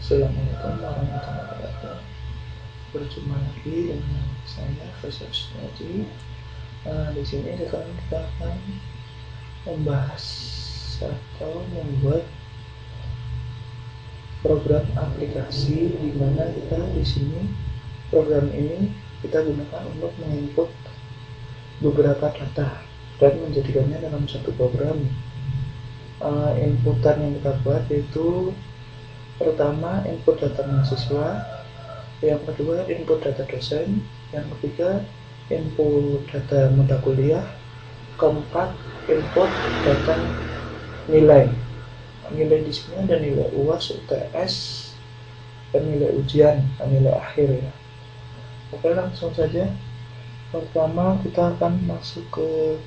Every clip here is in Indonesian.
Assalamualaikum warahmatullahi wabarakatuh. Berjumpa lagi dengan saya Faisal Setiaji. Di sini sekarang kita akan membahas atau membuat program aplikasi di mana kita di sini program ini kita gunakan untuk menginput beberapa data dan menjadikannya dalam satu program. Inputan yang kita buat yaitu pertama input data mahasiswa, yang kedua input data dosen, yang ketiga input data mata kuliah, keempat input data nilai. Nilai di sini ada nilai UAS, UTS, dan nilai ujian, nilai akhir ya. Oke, langsung saja. Pertama kita akan masuk ke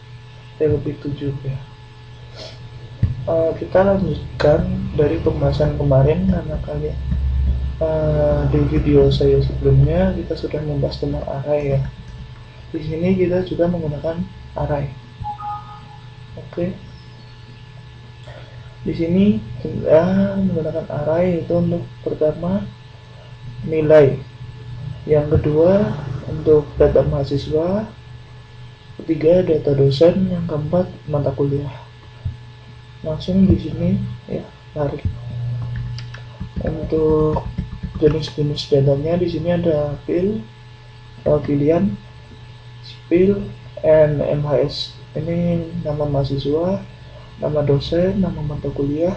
terlebih 7 ya. Kita lanjutkan dari pembahasan kemarin karena kalian di video saya sebelumnya kita sudah membahas tentang array ya. Di sini kita juga menggunakan array. Oke. Di sini kita menggunakan array itu untuk pertama nilai, yang kedua untuk data mahasiswa, ketiga data dosen, yang keempat mata kuliah. Langsung di sini ya, tarik. Untuk jenis-jenis datanya di sini ada pilihan, sipil, MHS. Ini nama mahasiswa, nama dosen, nama mata kuliah,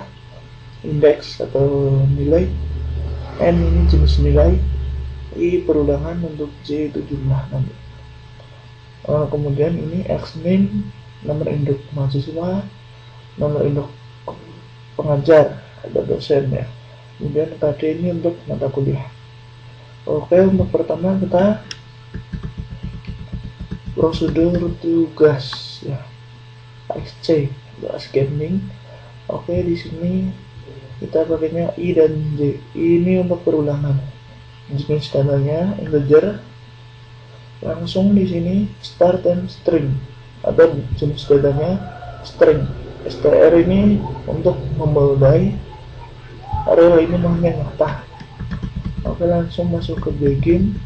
indeks atau nilai, N ini jenis nilai, I perulangan, untuk J itu jumlah nanti. Kemudian ini X name, nomor induk mahasiswa, nomor induk pengajar atau dosen ya. Kemudian KD ini untuk mata kuliah. Oke, untuk pertama kita prosedur tugas ya, ASC untuk scanning. Oke, di sini kita pakainya I dan J. I ini untuk perulangan. Jenis datanya integer. Langsung di sini start and string atau jenis datanya string. str ini untuk memulai, rel ini namanya nyata. Oke, langsung masuk ke begin.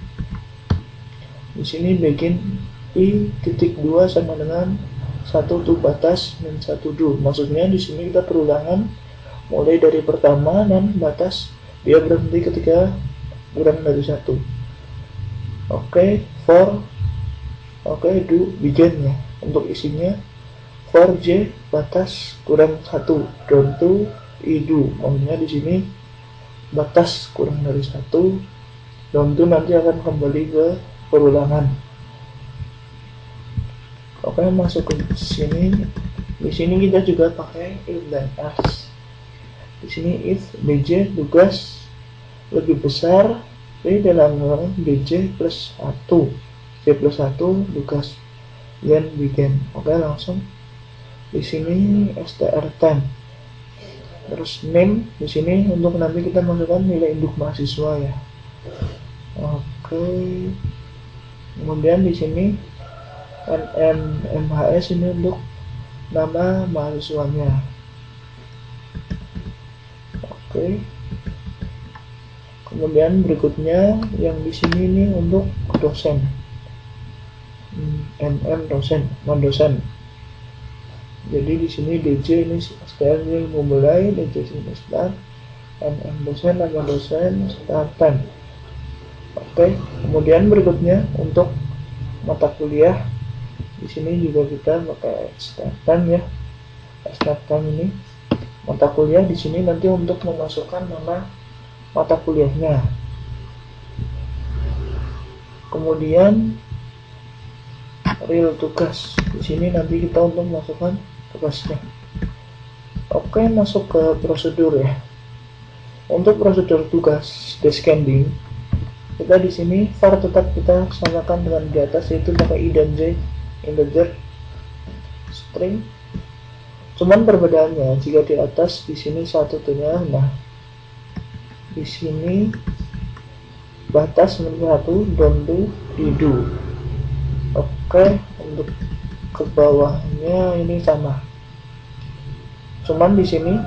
Di sini begin I.2 sama dengan 1 tuh batas dan 1 do. Maksudnya di sini kita perulangan mulai dari pertama dan batas dia berhenti ketika kurang dari 1. Oke, for do begin ya. Untuk isinya for J batas kurang 1 down to I do. Maksudnya di sini batas kurang dari 1, down to nanti akan kembali ke perulangan. Oke, masuk ke sini. Di sini kita juga pakai if dan else. Di sini if BJ tugas lebih besar dari dalam BJ plus 1, J plus 1 tugas then begin. Oke, langsung di sini str10. Terus name di sini untuk nanti kita masukkan nilai induk mahasiswa ya. Oke. Kemudian di sini MHS ini untuk nama mahasiswanya. Oke. Kemudian berikutnya yang di sini ini untuk dosen. dosen, non dosen. Jadi di sini DJ ini start ini memulai, DJ ini start, dosen, nama dosen, start time. Oke, kemudian berikutnya untuk mata kuliah di sini juga kita pakai start time ya. Start time ini mata kuliah di sini nanti untuk memasukkan nama mata kuliahnya. Kemudian real tugas di sini nanti kita untuk masukkan tugasnya. Oke, masuk ke prosedur ya. Untuk prosedur tugas descending kita di sini var tetap kita samakan dengan di atas, yaitu pakai I dan J integer string. Cuman perbedaannya jika di atas di sini satu tuhnya, nah di sini batas menjadi 1 down to I do. Oke, untuk ke bawahnya ini sama. Cuman di sini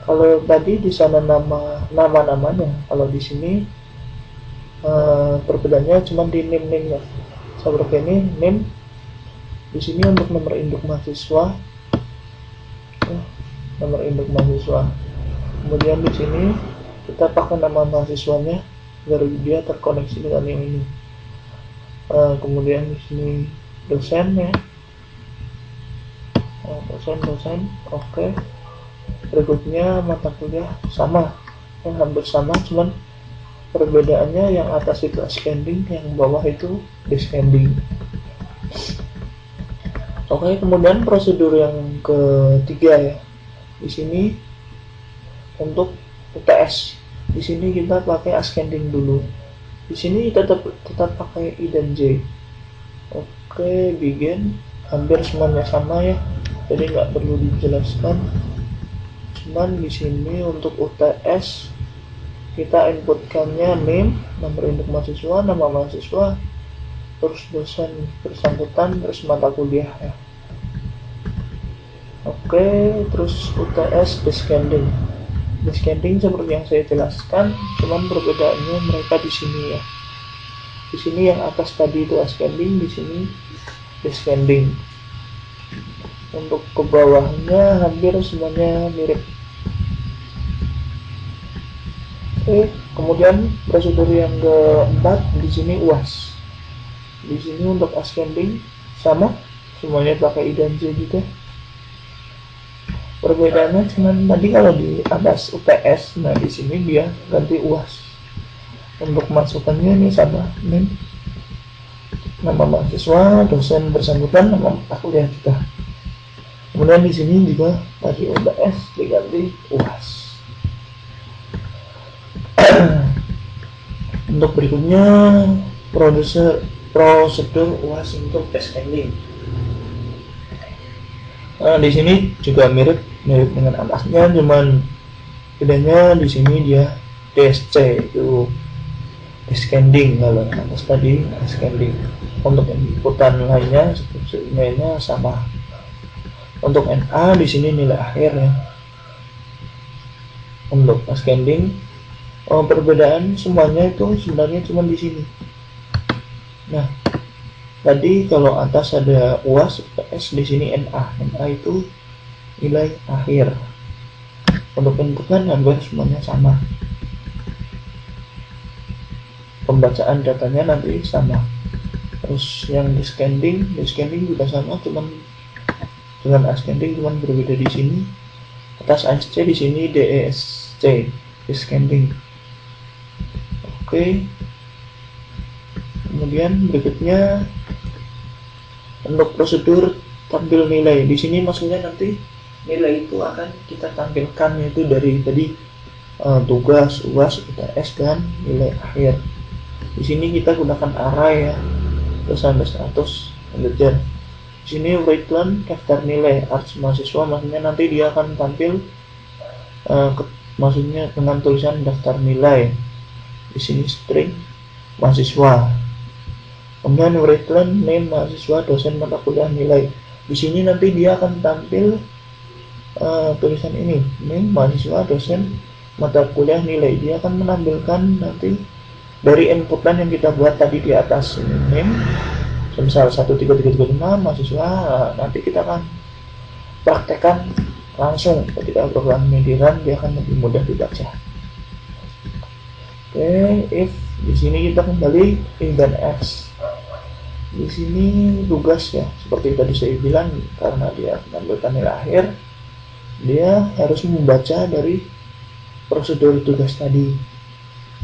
kalau tadi di sana nama nama-namanya. Kalau di sini perbedaannya cuma di name-nya. Seperti ini name, di sini untuk nomor induk mahasiswa, nomor induk mahasiswa. Kemudian di sini kita pakai nama mahasiswanya agar dia terkoneksi dengan yang ini. Kemudian di sini dosennya, dosen. Oke. Berikutnya mata kuliah sama, hampir sama, cuman perbedaannya yang atas itu ascending, yang bawah itu descending. Oke, kemudian prosedur yang ketiga ya. Di sini untuk UTS, di sini kita pakai ascending dulu. Di sini tetap pakai I dan J. Oke, begin, hampir semuanya sama ya, jadi nggak perlu dijelaskan. Cuman di sini untuk UTS kita inputkannya name, nomor induk mahasiswa, nama mahasiswa, terus dosen bersangkutan, terus mata kuliah ya. Oke, terus UTS descending. Descending seperti yang saya jelaskan, cuman perbedaannya mereka di sini ya. Di sini yang atas tadi itu ascending, di sini descending. Untuk ke bawahnya hampir semuanya mirip. Oke, kemudian prosedur yang keempat di sini UAS. Di sini untuk ascending sama, semuanya pakai I dan J juga. Perbedaannya cuman tadi kalau di atas UTS, nah di sini dia ganti UAS. Untuk masukannya ini sama, name, nama mahasiswa, dosen bersangkutan, nama mata kuliah kita. Kemudian di sini juga tadi UTS diganti UAS. Untuk berikutnya prosedur UAS untuk descending. Nah, di sini juga mirip dengan atasnya, cuman bedanya di sini dia DSC itu descending, kalau atas tadi ascending. Untuk inputan lainnya sebenarnya sama. Untuk NA di sini nilai akhir ya. Untuk ascending perbedaan semuanya itu sebenarnya cuma di sini. Nah, tadi kalau atas ada UAS, UTS, di sini NA itu nilai akhir. Untuk inputan hampir semuanya sama. Pembacaan datanya nanti sama. Terus yang descending juga sama, cuman dengan ascending cuman berbeda di sini. Atas ASC, di sini DESC, descending. Oke. Kemudian berikutnya untuk prosedur tampil nilai. Di sini maksudnya nanti nilai itu akan kita tampilkan, yaitu dari tadi tugas, UAS, UTS, dan nilai akhir. Di sini kita gunakan array ya, terus sampai 100 integer. Di sini write-line daftar nilai arts mahasiswa, maksudnya nanti dia akan tampil maksudnya dengan tulisan daftar nilai. Di sini string mahasiswa. Kemudian write-line name mahasiswa, dosen, mata kuliah, nilai. Di sini nanti dia akan tampil tulisan ini, name mahasiswa, dosen, mata kuliah, nilai. Dia akan menampilkan nanti dari inputan yang kita buat tadi di atas, name misal 13335 mahasiswa. Nanti kita akan praktekkan langsung ketika programnya di run, dia akan lebih mudah dibaca. Oke, if di sini kita kembali if dan else. Di sini tugas ya, seperti tadi saya bilang, karena dia menampilkan nilai akhir, dia harus membaca dari prosedur tugas tadi.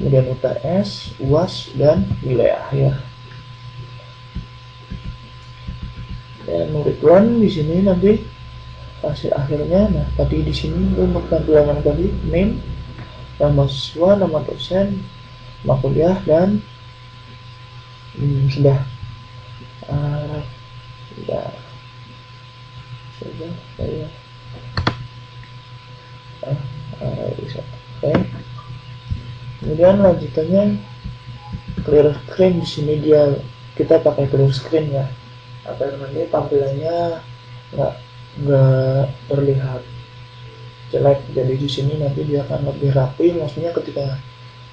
Kemudian UTS, UAS, dan nilai akhir. Dan write-line di sini nanti hasil akhirnya. Nah, tadi di sini untuk tampilan yang tadi name, nama mahasiswa, nama dosen, nama kuliah, dan sudah saya oke. Kemudian lanjutannya clear screen. Di sini kita pakai clear screen ya, apa namanya, tampilannya nggak terlihat. jelek. Jadi di sini nanti dia akan lebih rapi, maksudnya ketika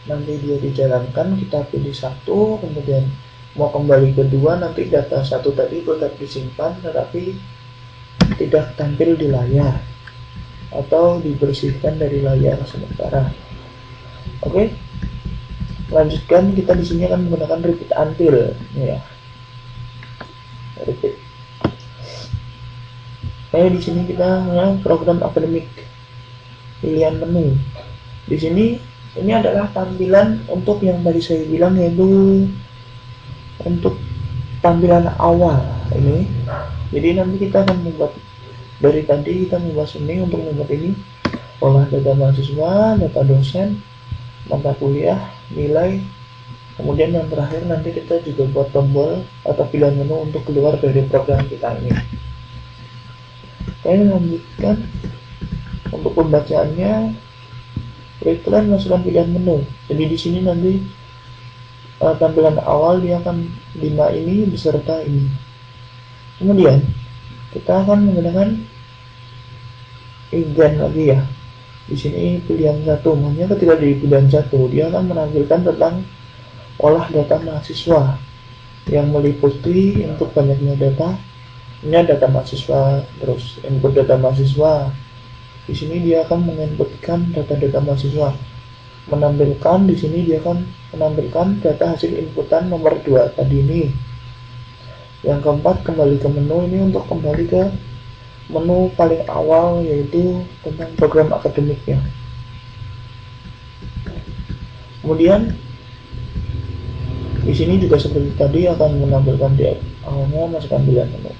nanti dia dijalankan kita pilih satu, kemudian mau kembali kedua, nanti data satu tadi tetap disimpan tetapi tidak tampil di layar atau dibersihkan dari layar sementara. Oke, lanjutkan. Kita di sini akan menggunakan repeat until ya. Repeat. Di sini kita program akademik, pilihan menu. Di sini ini adalah tampilan untuk yang tadi saya bilang, yaitu untuk tampilan awal ini. Jadi nanti kita akan membuat, dari tadi kita membahas ini, untuk membuat ini olah data mahasiswa, data dosen, mata kuliah, nilai. Kemudian yang terakhir nanti kita juga buat tombol atau pilihan menu untuk keluar dari program kita ini. Oke, lanjutkan. Untuk pembacaannya, kalian masukkan pilihan menu. Jadi di sini nanti tampilan awal dia akan 5 ini beserta ini. Kemudian kita akan menggunakan event lagi ya. Di sini pilihan satu, makanya ketika di pilihan satu dia akan menampilkan tentang olah data mahasiswa yang meliputi input banyaknya data. Ini data mahasiswa, terus input data mahasiswa. Di sini dia akan menginputkan data-data mahasiswa. Menampilkan di sini dia akan menampilkan data hasil inputan nomor 2 tadi ini. Yang keempat, kembali ke menu. Ini untuk kembali ke menu paling awal, yaitu tentang program akademiknya. Kemudian di sini juga seperti tadi akan menampilkan di awalnya masukkan pilihan menu.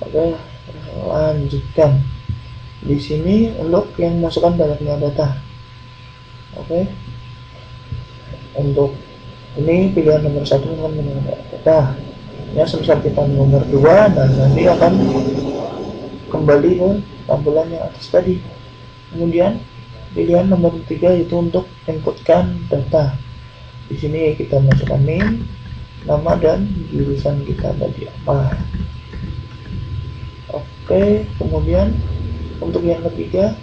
Oke, lanjutkan. Di sini untuk yang masukkan banyaknya data. Oke, untuk ini pilihan nomor 1 akan menggunakan data ya, sebesar kita nomor 2, dan nanti akan kembali ke tampilan yang atas tadi. Kemudian pilihan nomor 3 itu untuk inputkan data. Di sini kita masukkan name, nama, dan jurusan kita tadi apa. Oke, kemudian untuk yang ketiga,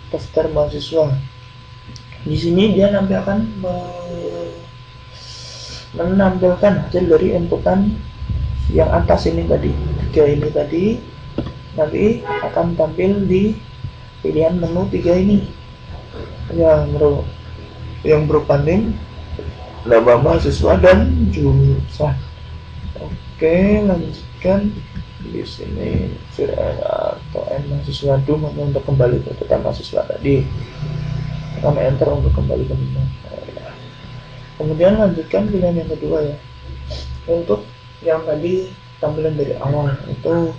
daftar mahasiswa. Di sini dia nanti akan menampilkan hasil dari inputan yang atas ini tadi, 3 ini tadi, nanti akan tampil di pilihan menu 3 ini yang berupa name, nama mahasiswa, dan jurusan. Oke, lanjutkan. Di sini atau N mahasiswa dulu untuk kembali ke data mahasiswa tadi, tekan enter untuk kembali ke menu. Kemudian lanjutkan pilihan yang kedua ya. Untuk yang tadi tampilan dari awal, itu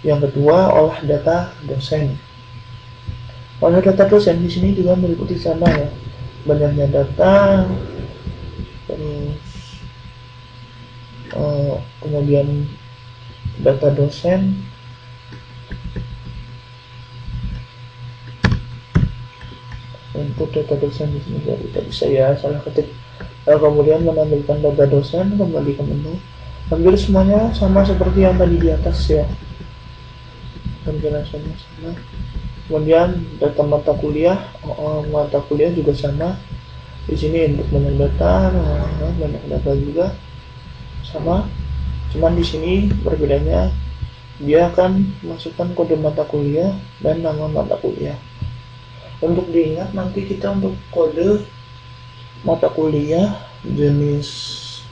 yang kedua, olah data dosen. Olah data dosen di sini juga meliputi sama ya, banyaknya data, terus kemudian data dosen, input data dosen. Di sini tadi saya salah ketik. Kemudian menampilkan data dosen, kembali ke menu, hampir semuanya sama seperti yang tadi di atas ya, penjelasannya sama. Kemudian data mata kuliah, juga sama. Di sini input banyak data, banyak data juga sama. Cuman di sini perbedaannya dia akan masukkan kode mata kuliah dan nama mata kuliah. Untuk diingat nanti kita untuk kode mata kuliah, jenis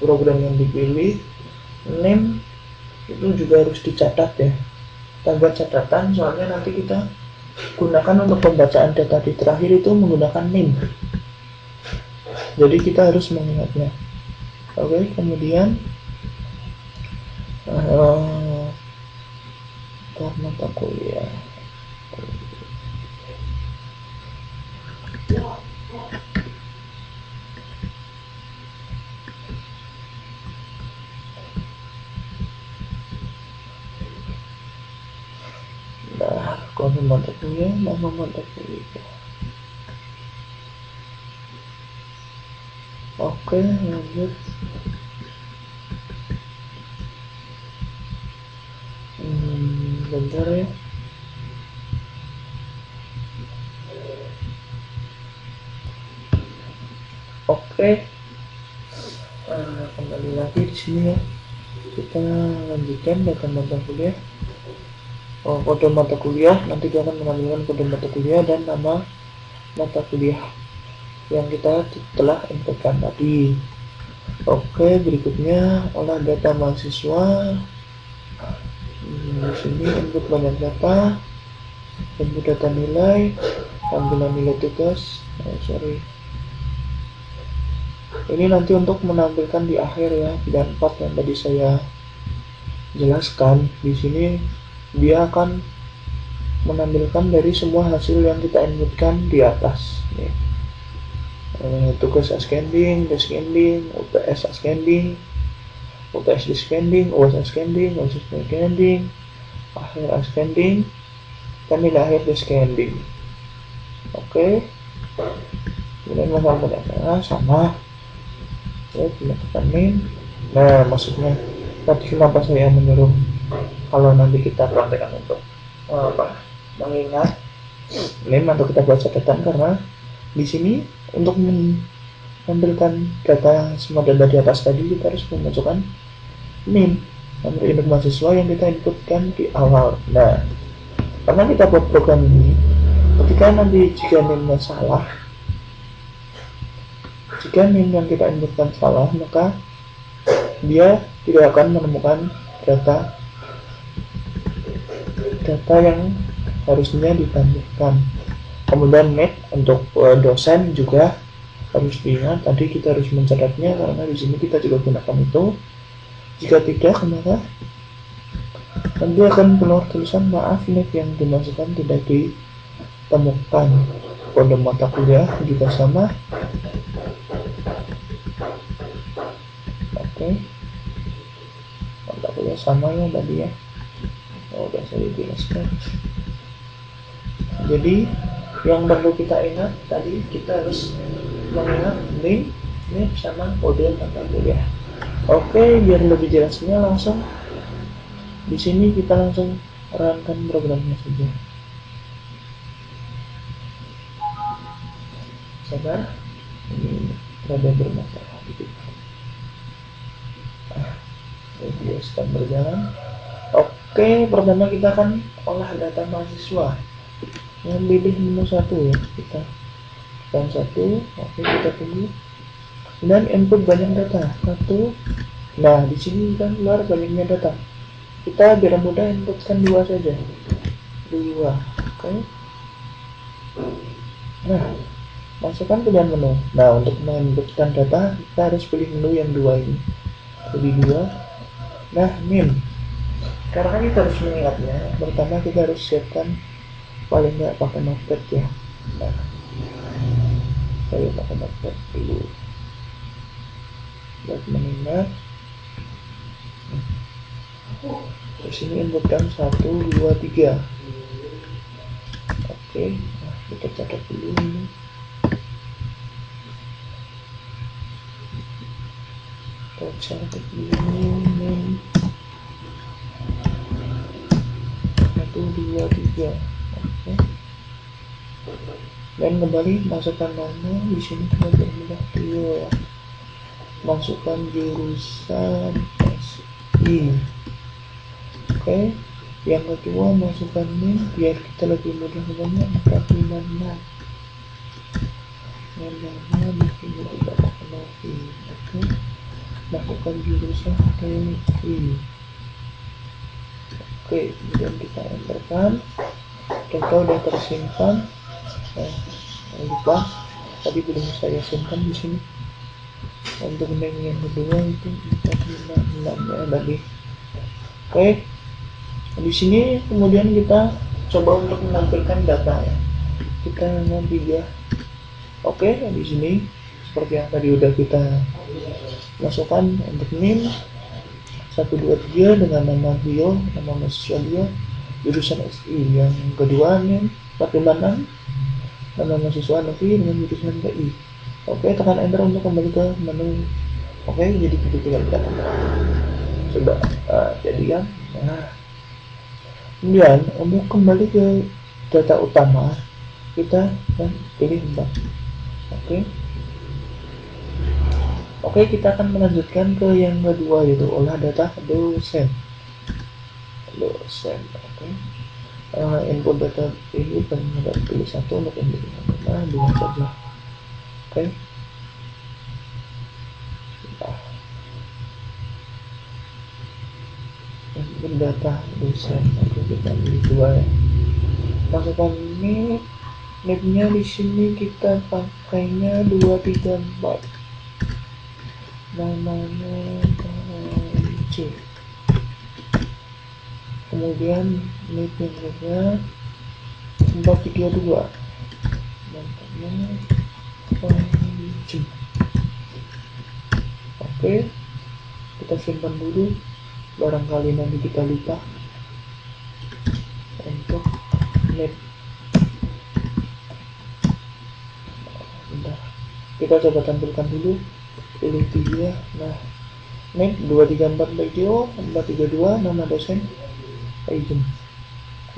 program yang dipilih, name itu juga harus dicatat ya. Kita buat catatan, soalnya nanti kita gunakan untuk pembacaan data di terakhir itu menggunakan name. Jadi kita harus mengingatnya. Oke, kemudian mata kuliah. Nah, kode mata kuliah, nama mata kuliah. Oke, lanjut. Bentar ya. Oke, kembali lagi di sini ya. Kita lanjutkan data mata kuliah. Kode mata kuliah, nanti kita akan mengambilkan kode mata kuliah dan nama mata kuliah yang kita telah inputkan tadi. Oke, berikutnya olah data mahasiswa. Di sini input banyak data, input data nilai, tampilan nilai tugas. Ini nanti untuk menampilkan di akhir ya, dan part yang tadi saya jelaskan. Di sini dia akan menampilkan dari semua hasil yang kita inputkan di atas. Nih. Tugas ascending, descending, UTS ascending, UTS descending, UAS ascending, UAS descending, akhir ascending, dan nilai akhir descending. Oke. Kemudian masalah pendaftaran sama. Tekan min. Nah, maksudnya tadi kenapa saya menyuruh kalau nanti kita praktekkan untuk mengingat min atau kita buat catatan, karena di sini untuk menampilkan data semua data di atas tadi kita harus memasukkan min, nomor induk mahasiswa yang kita inputkan di awal. Nah, karena kita buat program ini, ketika nanti jika minnya salah, jika min yang kita inputkan salah, maka dia tidak akan menemukan data yang harusnya ditambahkan. Kemudian net untuk dosen juga harus diingat, tadi kita harus mencatatnya karena di sini kita juga gunakan itu. Jika tidak, maka nanti akan keluar tulisan maaf net yang dimasukkan tidak ditemukan. Kode mata kuliah juga sama. Oke, mata kuliah sama ya tadi ya. Udah saya jelaskan. Jadi yang perlu kita ingat tadi, kita harus mengingat min sama kode mata kuliah. Oke, biar lebih jelasnya langsung di sini kita langsung runkan programnya saja. Sabar, ini rada bermasalah gitu. Video sedang berjalan. Oke, pertama kita akan olah data mahasiswa. Yang pilih menu 1 ya, kita tekan 1. Oke, kita tunggu. Dan input banyak data 1. Nah, di sini kan keluar banyaknya data. Kita biar mudah inputkan 2 saja. 2. Oke. Nah, masukkan ke dalam menu. Nah, untuk menginputkan data kita harus pilih menu yang 2 ini. Jadi 2. Nah, min. Karena kita harus mengingatnya, pertama kita harus siapkan paling nggak pakai notepad ya. Nah, saya pakai notepad dulu buat mengingat. Di sini inputkan 1, 2, 3. Oke, nah, kita catat dulu ini. Kita catat dulu ini. 1, 2, 3. Oke. Dan kembali masukkan nama. Di sini kita bermudah dulu ya. Masukkan jurusan SI. Oke. Yang kedua masukkan min biar kita lebih mudah namanya 456. Yang nama di sini tidak pakai lagi. Oke. Masukkan jurusan TI. Oke, kemudian kita enterkan. Data udah tersimpan. Lupa tadi belum saya simpan di sini. Untuk name yang kedua itu 456 ya tadi. Oke, di sini kemudian kita coba untuk menampilkan data ya. Kita nanti ya. Oke, di sini seperti yang tadi udah kita masukkan untuk name 123 dengan nama dia, nama mahasiswa dia, jurusan SI. Yang kedua nih 456 nama mahasiswa negeri dengan jurusan TI. Oke, tekan enter untuk kembali ke menu. Oke, jadi kita tinggal tekan enter. Sudah jadi kan. Nah, kemudian untuk kembali ke data utama kita pilih 4. Oke. Oke, kita akan melanjutkan ke yang kedua, yaitu olah data dosen. Oke. Input data ini benar pilih satu untuk input data, dua saja. Oke. Input data dosen. Oke, kita pilih dua ya. Masukkan ini. Mapnya di sini kita pakainya 234. Namanya C. Kemudian map yang kedua 432. Nampaknya C. Oke, kita simpan dulu. Barangkali nanti kita lupa untuk map. Kita coba tampilkan dulu, pilih 3. Nah, map 234 video 432, nama dosen agent.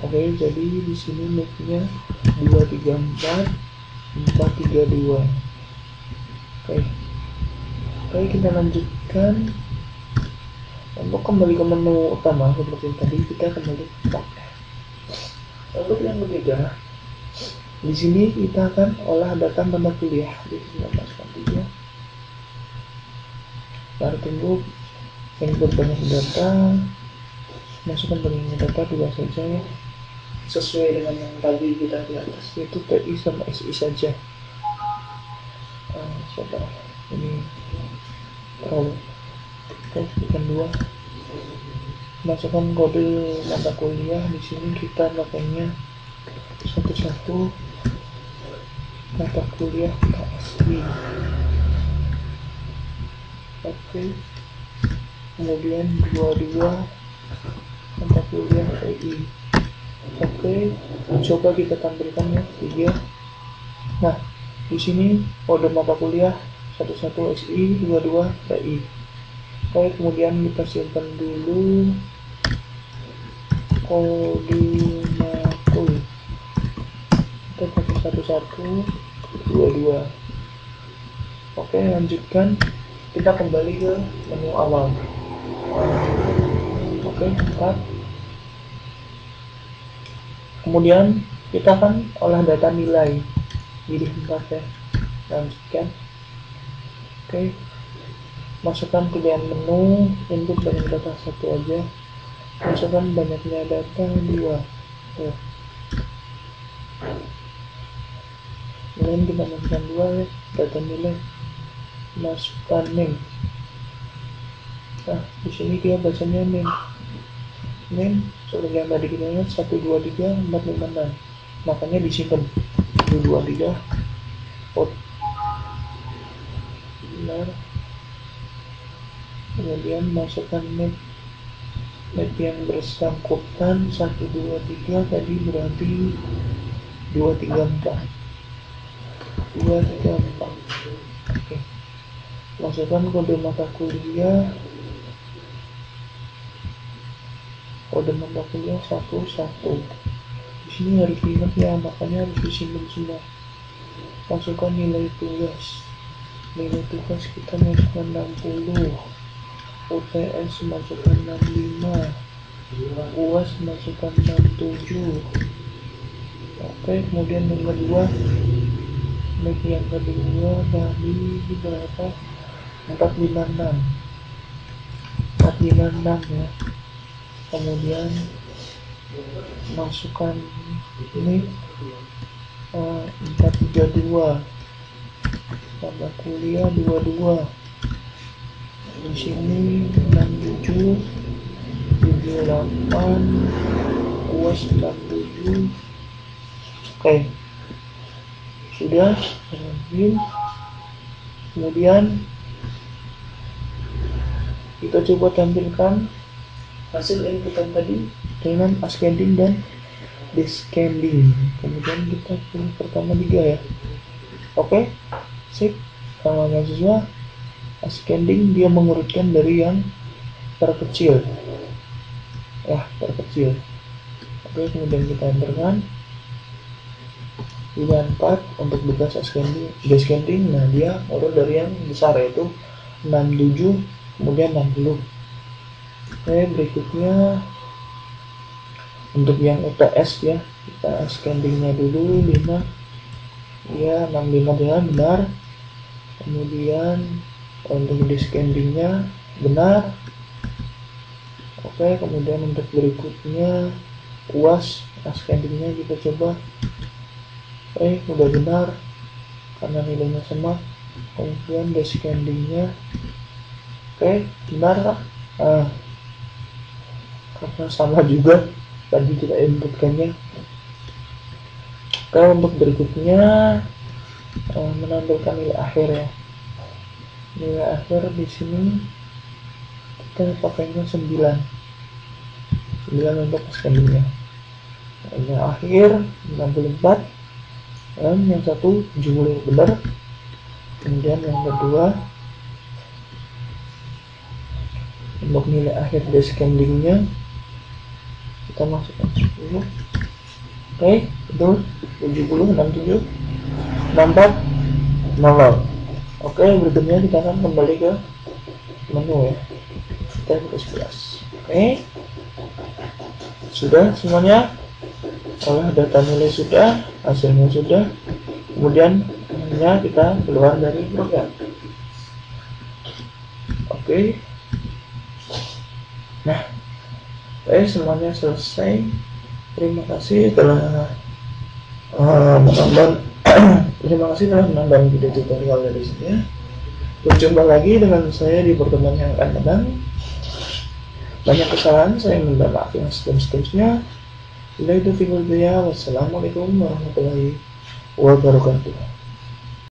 Oke, jadi di sini mapnya 234 432. Oke, kita lanjutkan. Untuk kembali ke menu utama seperti tadi, kita kembali ke untuk yang ketiga. Di sini kita akan olah data mata kuliah. Di sini masukkan dia. Lalu tunggu input banyak data. Masukkan banyak data dua saja ya. Sesuai dengan yang tadi kita di atas, yaitu TI sama SI saja. Coba ini terlalu. Oke, tekan 2. Masukkan kode mata kuliah. Di sini kita pakainya 11 mata kuliah KSI. Oke. Kemudian 22 mata kuliah TI. Oke, coba kita tampilkan ya 3. Nah, di sini kode mata kuliah 11 SI, 22 TI. Oke, kemudian kita simpan dulu kode makul. Kita pakai 1122. Oke, lanjutkan. Kita kembali ke menu awal. Oke, 4. Kemudian kita akan olah data nilai. Pilih 4 ya. Lanjutkan. Oke. Masukkan pilihan menu, input banyak data 1 aja. Masukkan banyaknya data 2. Ya. Kemudian kita masukkan 2 ya, data nilai. Masukkan name. Nah, di sini dia bacanya name. Name seperti yang tadi kita lihat 1 2 3 4 5 6. Makanya disimpan 1 2 3. Benar. Kemudian masukkan map yang bersangkutan 1 2 3 tadi berarti 2 3 4. 2 3 4. Oke. Masukkan kode mata kuliah. Kode mata kuliah 1 1. Di sini harus diingat ya, makanya harus disimpan semua. Masukkan nilai tugas. Nilai tugas kita masukkan 60. UTS masukkan 65. UAS masukkan 67. Oke, kemudian yang kedua tadi berapa? 456. 456 ya. Kemudian masukkan ini 432. Mata kuliah 22. Di sini 67, 78, UAS 67. Oke, sudah berhasil. Kemudian kita coba tampilkan hasil inputan tadi dengan ascending dan descending. Kemudian kita pilih pertama 3 ya. Oke, sip. Sama mahasiswa ascending dia mengurutkan dari yang terkecil ya, terkecil. Oke, kemudian kita enterkan pilihan 4 untuk bekas ascending, descending. Nah, dia urut dari yang besar yaitu 67, kemudian 60. Oke, berikutnya untuk yang UTS ya, kita scanning-nya dulu 5 ya, 65 dia benar. Kemudian untuk di scanning-nya benar. Oke, kemudian untuk berikutnya UAS scanning-nya kita coba. Oke, udah benar karena nilainya sama. Kemudian di scanning-nya oke, benar lah. Karena sama juga tadi kita inputkannya. Oke, untuk berikutnya menampilkan nilai akhir ya. Nilai akhir di sini kita pakainya 9 untuk scanning-nya. Nilai akhir 64 dan yang satu 70 benar. Kemudian yang kedua untuk nilai akhir di scanning-nya kita masukkan 10. Oke, betul 70, 67, 64, 00. Oke, berikutnya kita akan kembali ke menu ya. Kita buka 11. Oke, sudah semuanya. Data nilai sudah, hasilnya sudah. Kemudian hanya kita keluar dari program. Oke. Nah, semuanya selesai. Terima kasih telah menonton. Terima kasih telah menonton video tutorial dari saya. Berjumpa lagi dengan saya di pertemuan yang akan datang. Banyak kesalahan, saya minta maaf yang seterusnya. Wassalamualaikum warahmatullahi wabarakatuh.